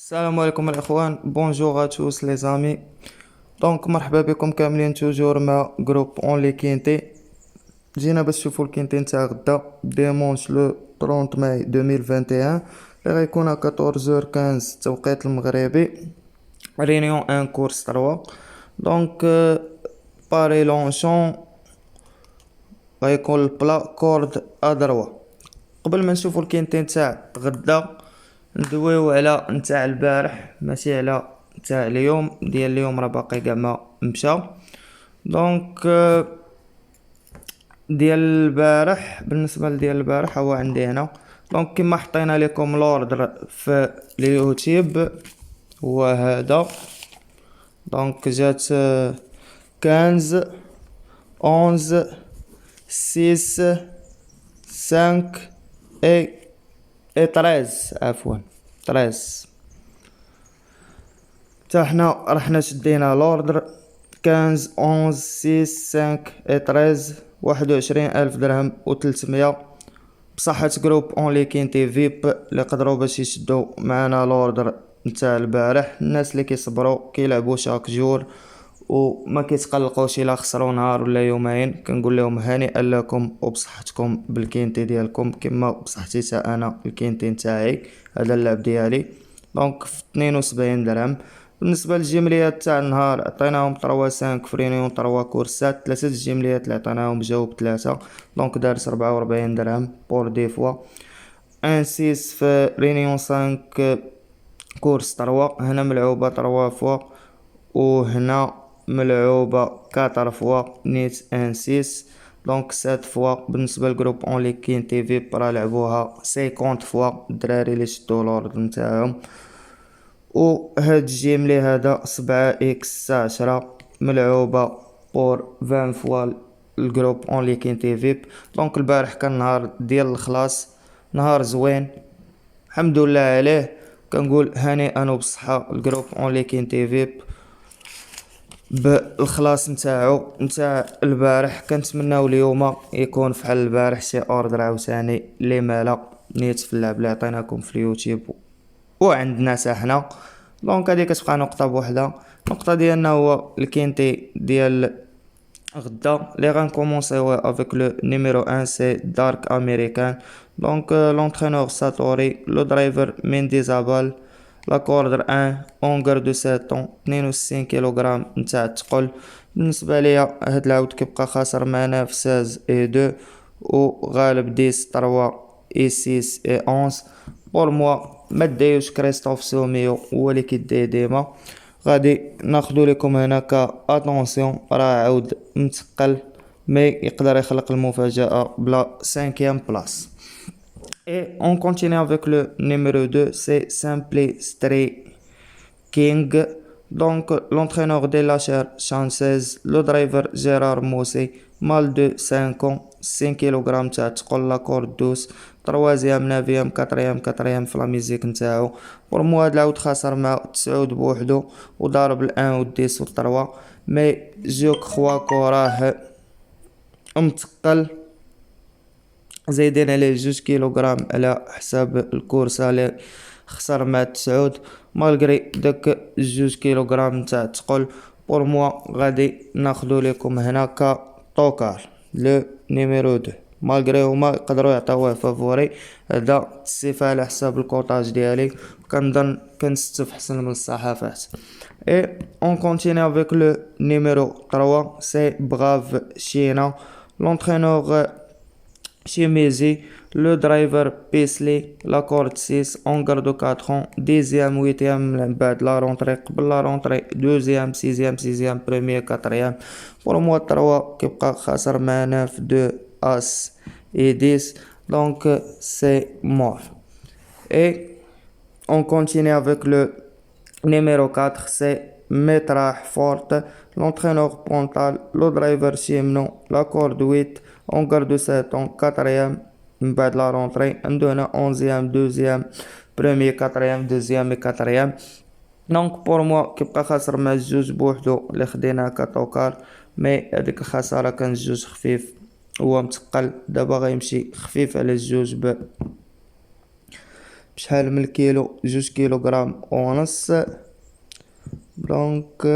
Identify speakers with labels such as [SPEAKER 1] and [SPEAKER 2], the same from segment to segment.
[SPEAKER 1] السلام عليكم الاخوان، بونجور ا توس لي زامي. دونك مرحبا بكم كاملين توجور مع جروب اون لي كينتي. جينا باش نشوفوا الكينتي نتاع غدا ديمونش لو 30 ماي 2021 اللي غيكون 14h15 التوقيت المغربي. رينيون ان كورس 3. دونك باري لونشون غيكون البلا كورد ا3. قبل ما نشوفوا الكينتي نتاع غدا ندويو على نتاع البارح ماشي على نتاع اليوم. ديال اليوم راه باقي كاع ما مشى. دونك ديال البارح، بالنسبه لديال البارح هو عندي هنا. دونك كما حطينا لكم لوردر في اليوتيوب هو هذا. دونك جات 15 11 6 5 اي 13 عفوا 13. حتى حنا رحنا شدينا لوردر 15 11 6 5 اي 13 21,000 درهم و300 بصحة جروب اون لي كينتي فيب اللي قدروا باش يشدوا معنا لوردر نتاع البارح. الناس اللي كيصبروا كيلعبوا شاك جور وما كيتقلقوش الا خسروا نهار ولا يومين، كنقول لهم هنيئا لكم وبصحتكم بالكينتي ديالكم كما بصحتي تا انا الكينتي نتاعي. هذا اللعب ديالي دونك في 72 درهم. بالنسبه للجمليات تاع النهار عطيناهم 3 5 فرينيون 3 كورسات. ثلاثه الجمليات اللي عطيناهم جاوب 3 دونك دارت 44 درهم بور دي فوا. ان 6 في رينيون 5 كورس 3 هنا ملعوبه 3 فوا وهنا ملعوبه 4 فوا نيت ان 6 دونك 7 فوا. بالنسبه لجروب اون لي كين تي في راه لعبوها 50 فوا الدراري اللي شدوا لورد نتاعهم. وهاد الجيملي هذا 7 اكس 10 ملعوبه بور 20 فوا الجروب اون لي كين تي في. دونك البارح كان نهار ديال الخلاص، نهار زوين الحمد لله عليه. كنقول هانئا وبصحة الجروب اون لي كين تي في بالخلاص نتاعو نتاع البارح. كنتمناو اليوم يكون فحال البارح شي اوردر عاوتاني لي مالا نيت في اللعب اللي عطيناكم في اليوتيوب وعندنا حتى حنا. دونك هادي كتبقى نقطة بوحدة. النقطة ديالنا هو الكينتي ديال غدا لي غنكومونسيو افيك لو نيميرو 1 سي دارك امريكان. دونك لونترينور ساتوري، لو درايفر مينديزابال، لا كوردر 1 اونغر دو 7 طون 62 كيلوغرام نتاع الثقل. بالنسبه ليا هاد العود كيبقى خاسر معنا في 16 اي 2 وغالب 10 3 اي 6 اي 11. بور موا ما دايوش كريستوف سوميو هو اللي كيدي ديما. غادي ناخدو لكم هناك اتونسيون راه عود متقل مي يقدر يخلق المفاجأة بلا 5e بلاص. Et on continue avec le numéro 2, c'est Simply Stray King. Donc l'entraîneur de la chair chanceuse, le driver Gérard Mousset, mal de 5 ans, 5 kg تاع تقول لا كورد دوس. 3e 9e 4e في لا ميزيك نتاعو. بور مو هاد العود خاسر مع تسعود بوحدو وضارب الان و 10 و 3 مي جو كخوا كوراه متقل زايدين عليه 2 كيلوغرام على حساب الكورسة اللي خسر مع تسعود. مالغري داك 2 كيلوغرام تاع تقل بور موا غادي ناخدو لكم هناك طوكار لو نيميرو 2 مالغري هما يقدروا يعطيوه فافوري. هذا الصفة على حساب الكوطاج ديالي كنظن كنستف حسن من الصحافات. اي اون كونتيني افيك لو نيميرو 3 سي براف شينا، لونترينور Chimizi, le driver Paisley, la corde 6, on garde 4 ans, 10e, 8e, la rentrée, la rentrée, 2e, 6e, 6e, 1er, 4e. Pour moi, 3 qui خسر معنا في 2 As et 10, donc c'est mort. Et on continue avec le numéro 4, c'est Metrah Forte, l'entraîneur Pontal, le driver Chimno, la corde 8, on garde 7 ans, 4e, بعد la rentrée, عندنا 11e, 2e, 1er, 4e, 2e et 4e. دونك بور موا كيبقى خاسر مع الجوج بوحدو اللي خديناه كطوكار مي هاديك الخسارة كان الجوج خفيف هو متقل. دابا غيمشي خفيف على الجوج بشحال من الكيلو، 2 كيلوغرام ونص. دونك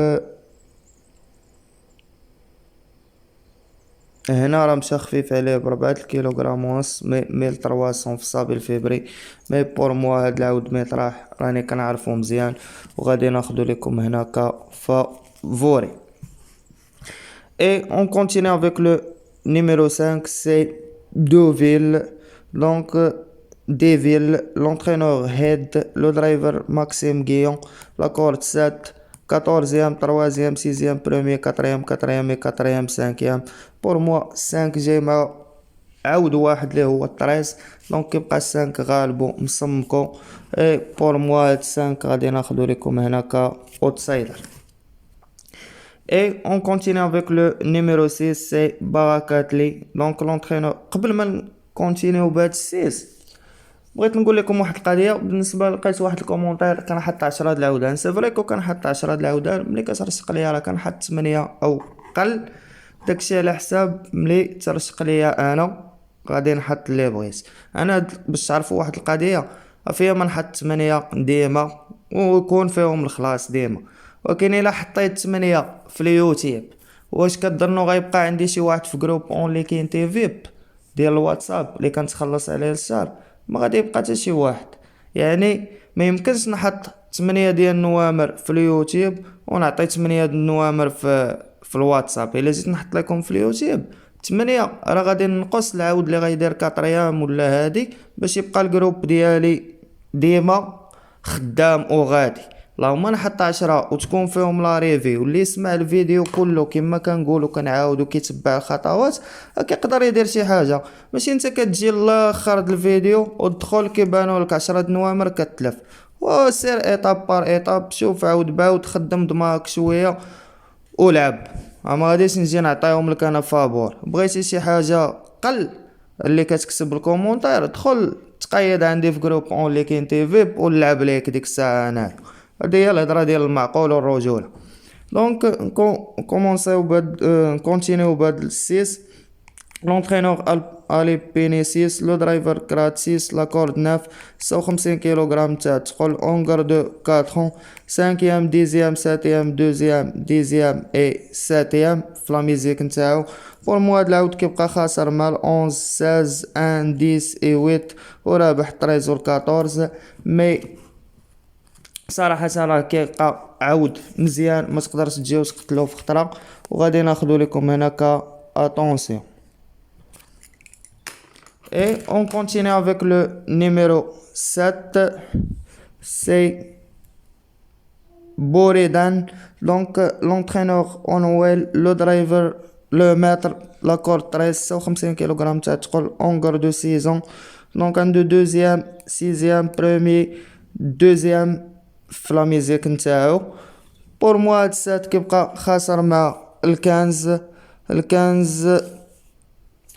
[SPEAKER 1] هنا راه مشى خفيف عليه ب4 كيلوغرام ونص، مي 1300 في الصابي الفيبري. مي بور موا هاد العود ميطراح راني كنعرفو مزيان، وغادي ناخدو لكم هناك فافوري. Et on continue avec le numéro 5, c'est Deauville. Donc, Deville, l'entraîneur Head, le driver Maxime Guillon, la corde 7, 14e, 3e, 6e, 1er, 4e, 4e et 4e, 5e. Pour moi, 5 جيما عاود واحد اللي هو 13، دونك كيبقى 5 غالبو مصمكو. اي بور موا هاد 5 غادي ناخدو لكم هناك اوتسايدر. Et on continue avec le numéro 6, c'est Barakatli. Donc l'entraîneur قبل ما نكونتينيو بهاد 6 بغيت نقول لكم واحد القضيه. بالنسبه لقيت واحد الكومونتير كان حط 10 د العودان، سي فري كو كان حط 10 د العودان، ملي كترشق ليا راه كنحط 8 او قل. داكشي على حساب ملي ترشق ليا انا غادي نحط اللي بغيت انا. باش تعرفوا واحد القضيه، فيها ما نحط 8 ديما ويكون فيهم الخلاص ديما، ولكن الا حطيت 8 في اليوتيوب واش كتظنوا غيبقى عندي شي واحد في جروب اونلي كاين تي فيب ديال الواتساب اللي كنتخلص عليه الشهر؟ ما غادي يبقى حتى شي واحد. يعني ما يمكنش نحط 8 ديال النوامر في اليوتيوب ونعطي 8 ديال النوامر في الواتساب. الا جيت نحط لكم في اليوتيوب 8 راه غادي نقص العود اللي غيدير 4 ايام ولا هادي باش يبقى الجروب ديالي ديما خدام وغادي. اللهم نحط 10 وتكون فيهم لا ريفي، واللي يسمع الفيديو كله كما كنقولوا كنعاودوا كيتبع الخطوات كيقدر يدير شي حاجه. ماشي انت كتجي لاخر الفيديو وتدخل كيبانوا لك 10 نوامر كتلف. وسير ايطاب بار ايطاب، شوف عاود باود خدم دماغك شويه ولعب. ما غاديش نجي نعطيهم لك انا فابور. بغيتي شي حاجه قل اللي كتكتب الكومونتير دخل تقيد عندي في جروب اونلي كاين تي فيب ونلعب ليك ديك الساعه انايا. هادي هي الهضره ديال المعقول والرجوله. دونك نكومونسيو بهاد نكونتينيو بهاد السيس. لونترينور الي بيني 6، لو درايفر كرات 6، لا كورد 9، 56 كيلوغرام تاع تقول اونغر دو 4 ans، 5e 10e 7e 2e 10e اي 7e في لا ميزيك نتاعو. بور موا هاد العود كيبقى خاسر مع 11 16 1 10 اي 8 ورابح 13 و 14. مي صراحة راه كيبقى عود مزيان، ما تقدرش تجيو تقتلو في خطرة. وغادي ناخدو لكم هناك اتونسيون. Et on continue avec le numéro 7, c'est Boridan. Donc l'entraîneur Onwell, le driver, le maître, la corde 13, 56 kg تاع تقول اونغر دو 6 ans. Donc un de deuxième, 6e, premier, deuxième في لا ميزيك نتاعو. بور موا هاد السات كيبقى خاسر مع الكنز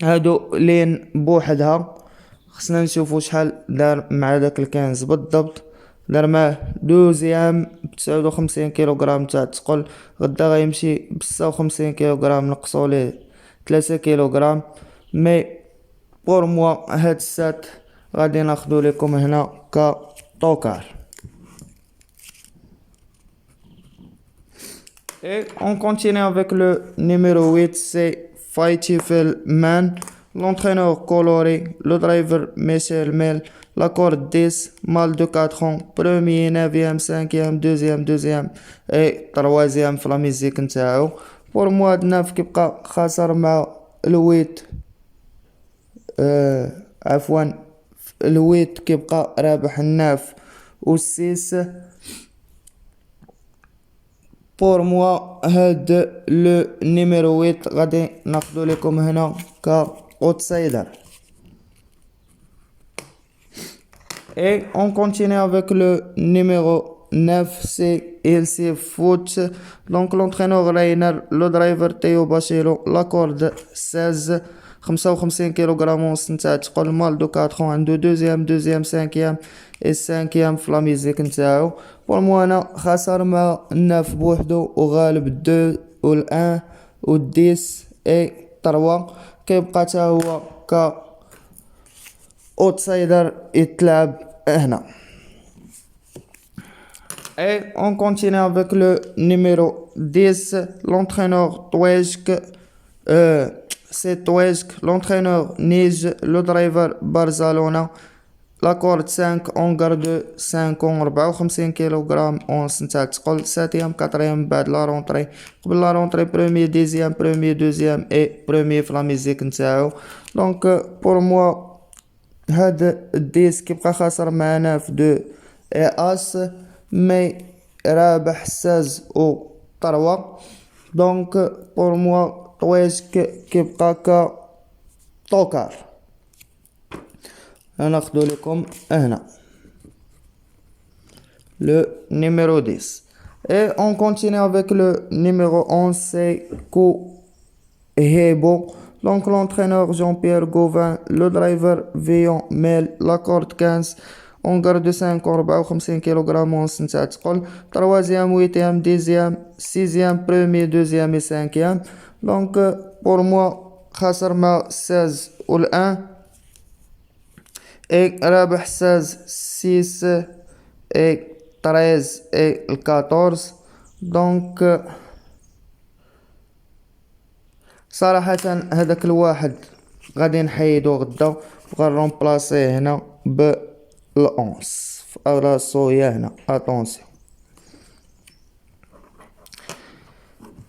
[SPEAKER 1] هادو لين بوحدها. خصنا نشوفو شحال دار مع داك الكنز بالضبط. دار معاه دوزيام ب59 كيلوغرام تاع تقول. غدا غيمشي ب56 كيلوغرام، نقصو ليه 3 كيلوغرام. مي بور موا هاد السات غادي ناخدو لكم هنا كطوكار. Et on continue avec le numéro 8, c'est Faithful Man. L'entraîneur coloré, le driver Michel Mel, la corde 10, mal de 4 ans, premier, 9e, 5e, 2e et 3e في لا ميزيك نتاعو. بور موا هاد 9 كيبقى خاسر مع الويت عفوا الويت كيبقى رابح الناف والسيس. بور موا هاد لو نيميرو 8 غادي ناخدو لكم هنا كاوتسايدر. Et on continue avec le numéro 9, c'est LC Foot. Donc l'entraîneur Rainer, le driver Théo Bachelo, la corde 16, 55 كيلوغرام ونص نتاع تقول مال دو 4 عنده دوزيام 5e et 5e في لا ميزيك نتاعو. بور موا انا خسر مع الناف بوحدو وغالب 2 و 1 و 10 اي 3. كيبقى تا هو ك اوتسايدر يتلعب هنا. Et on continue avec le numéro 10, l'entraîneur Touesk. C'est Touesk, l'entraîneur Nice, le driver Barcelona. La corde 5, on garde 5 ans 54 kg once نتاع الثقل. 7e 4e بعد لا رونطري. قبل لا رونطري premier deuxième premier deuxième et premier في لا ميزيك نتاعو. دونك بور موا هاد الديس كيبقى خاسر معنا في 2 اي اس مي رابح 16 و 3. دونك بور موا طويسك كيبقى ك طوكار. ناخدو لكم هنا le numéro 10. Et on continue avec le numéro 11, c'est Kuhebo. Donc l'entraîneur Jean-Pierre Gauvin, le driver Vion Mel, la corde 15, on garde 5 54 kg once نتاع الثقل. 3e 8e 10e 6e premier 2e et 5e. Donc pour moi خاسر مع 16 و 1 et رابح 16 6 et 13 et 14. دونك صراحة هذاك الواحد غادي نحيدو غدا وغنرومبلاسيه هنا بالأونس على صويا هنا. اتونسيون.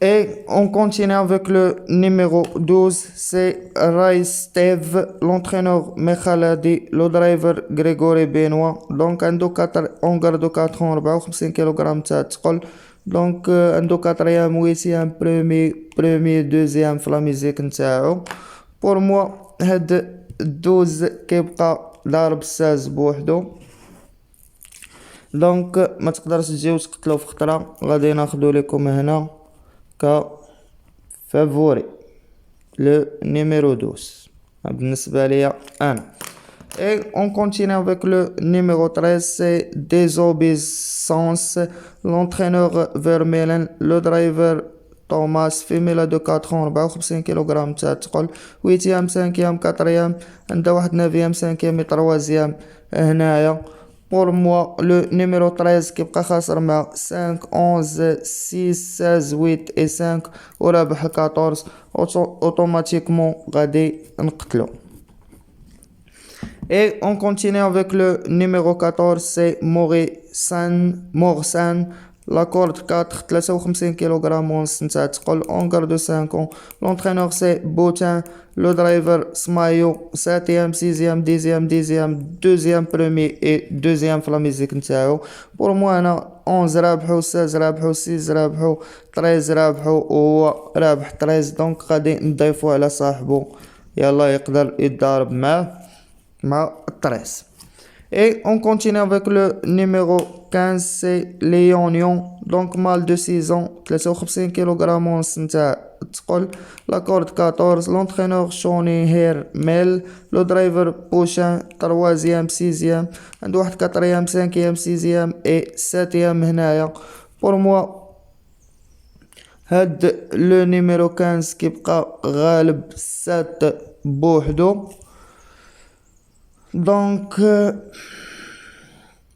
[SPEAKER 1] Et on continue avec le numéro 12, c'est Rice Steve, l'entraîneur Mekhaladi, le driver Grégory Benoît. Donc on garde 4 ans 54 kg تاع الثقل. دونك عنده 4e 8e premier 2e في لا ميزيك نتاعو. بور موا هاد 12 كيبقى ضارب 16 بوحدو. دونك ما تقدرش تجيو تقتلو في خطرة. غادي ناخدو لكم هنا ك فافوري لو نيميرو 12 بالنسبة ليا أنا. Et on continue avec le numéro 13, c'est Désobéissance, l'entraîneur Vermeulen, le driver Thomas, femelle de 4 ans 54 kg تاع الثقل. 8e 5e 4e عندها واحد 9e 5e 3e هنايا. Pour moi, le numéro 13 كيبقى خاسر مع 5 11 6 16 8 et 5 ورابح 14. automatiquement غادي نقتلو. Et on continue avec le numéro 14, c'est Morsan, la corde 4, 53 kg once نتاع الثقل. On garde 5 ans. L'entraîneur c'est Boutin, le driver Smayo, 7e 6e 10e 10e 2e premier et 2e في لا ميزيك نتاعو. pour moi انا 11 رابحو 16 رابحو 6 رابحو 13 رابحو وهو رابح 13. دونك غادي نضيفو على صاحبو يلا يقدر يتضارب معاه مع 13. Et on continue avec le numéro 15, c'est Léonion, donc mâle de 6 ans, 53 kg once نتاع الثقل. La corde 14, l'entraîneur Shawnee Hair Mel, le driver Pochin, 3e 6e عنده واحد 4e 5e 6e et 7e هنايا. pour moi هاد le numéro 15 كيبقى غالب 7 بوحدو. دونك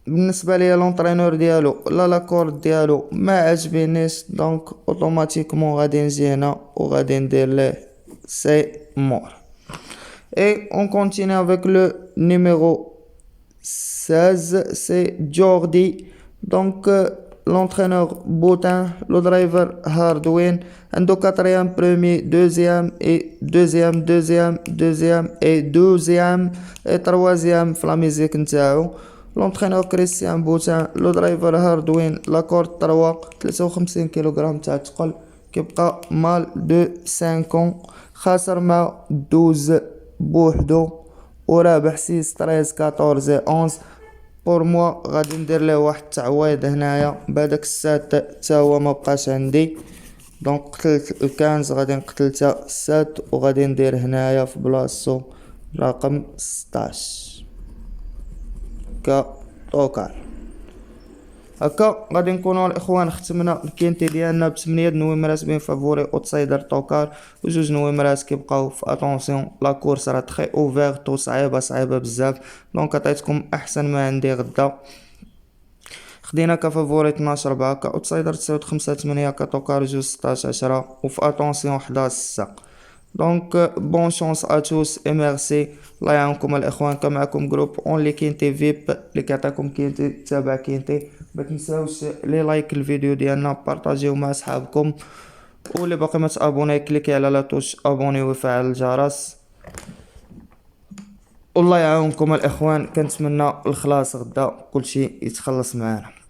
[SPEAKER 1] بالنسبه ليا لونطرينور ديالو لا كورد ديالو ما عجبنيش. دونك اوتوماتيكمون غادي نجي هنا وغادي ندير ليه سي مور. Et on continue avec le numéro 16, c'est Jordi. Donc l'entraîneur Boutin, le driver Hardwin, عنده 4e premier 2e et 2e 2e 2e et 12e et 3e في لا ميزيك نتاعو. l'entraîneur Christian Boutin, le driver Hardwin, la corde 3, 53 kg تاع الثقل. كيبقى مال دو 5 ans خاسر مع 12 بوحدو ورابح 6 13 14 11. pour moi غادي ندير له واحد التعويض هنايا بهداك السات تا هو ما بقاش عندي. دونك قتلت الكنز غادي نقتل تا السات وغادي ندير هنايا في بلاصتو رقم 16 كطوكار. هكا غادي نكونوا الاخوان ختمنا الكينتي ديالنا ب8 نويمرات بين فافوري اوتسايدر توكار، وجوج نويمرات كيبقاو في اتونسيون. لا كورس راه تري اوفيرت وصعيبه بزاف، دونك عطيتكم احسن ما عندي غدا. خدينا كفافوري 12 4 كاوتسايدر 9 5 8 كتوكار 2 16 10 وفي اتونسيون 11 6. دونك بون شونس ا توس اي ميرسي. الله يعاونكم الاخوان. كان معكم جروب اونلي كينتي فيب اللي كيعطيكم كينتي تابع كينتي. ما تنساوش لي لايك الفيديو ديالنا، بارطاجيو مع صحابكم، واللي باقي ما تابوني كليكي على لا توش ابوني وفعل الجرس. والله يعاونكم الاخوان، كنتمنى الخلاص غدا كلشي يتخلص معانا.